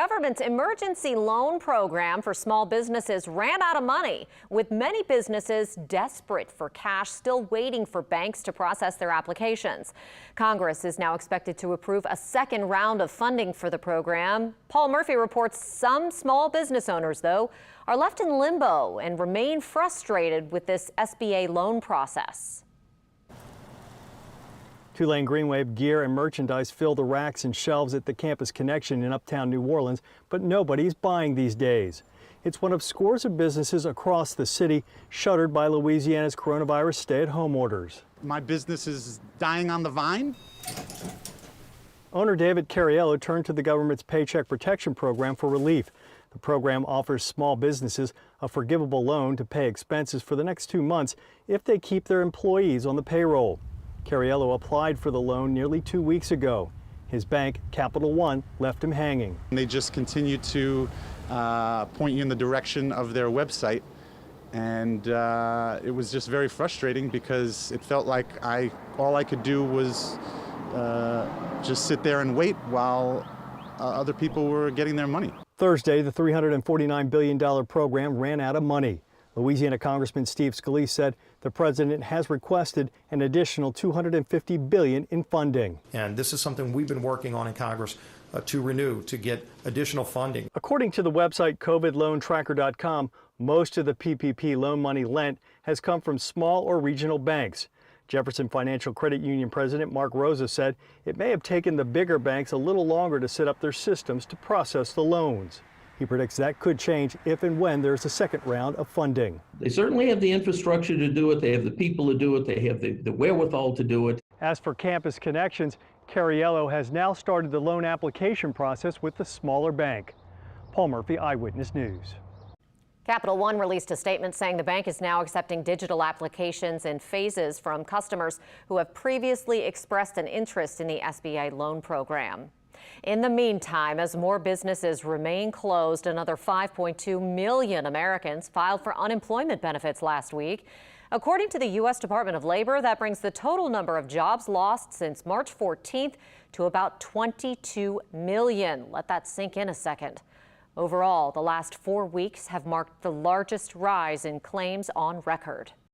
Government's emergency loan program for small businesses ran out of money, with many businesses desperate for cash, still waiting for banks to process their applications. Congress is now expected to approve a second round of funding for the program. Paul Murphy reports some small business owners, though, are left in limbo and remain frustrated with this SBA loan process. Two-lane Greenway gear and merchandise fill the racks and shelves at the Campus Connection in uptown New Orleans, but nobody's buying these days. It's one of scores of businesses across the city shuttered by Louisiana's coronavirus stay-at-home orders. My business is dying on the vine. Owner David Cariello turned to the government's Paycheck Protection Program for relief. The program offers small businesses a forgivable loan to pay expenses for the next 2 months if they keep their employees on the payroll. Cariello applied for the loan nearly 2 weeks ago. His bank, Capital One, left him hanging. They just continue to point you in the direction of their website, and it was just very frustrating because it felt like all I could do was just sit there and wait while other people were getting their money. Thursday, the $349 billion program ran out of money. Louisiana Congressman Steve Scalise said the president has requested an additional $250 billion in funding. And this is something we've been working on in Congress to renew, to get additional funding. According to the website COVIDLoanTracker.com, most of the PPP loan money lent has come from small or regional banks. Jefferson Financial Credit Union President Mark Rosa said it may have taken the bigger banks a little longer to set up their systems to process the loans. He predicts that could change if and when there's a second round of funding. They certainly have the infrastructure to do it. They have the people to do it. They have the wherewithal to do it. As for Campus Connections, Cariello has now started the loan application process with the smaller bank. Paul Murphy, Eyewitness News. Capital One released a statement saying the bank is now accepting digital applications in phases from customers who have previously expressed an interest in the SBA loan program. In the meantime, as more businesses remain closed, another 5.2 million Americans filed for unemployment benefits last week. According to the U.S. Department of Labor, that brings the total number of jobs lost since March 14th to about 22 million. Let that sink in a second. Overall, the last 4 weeks have marked the largest rise in claims on record.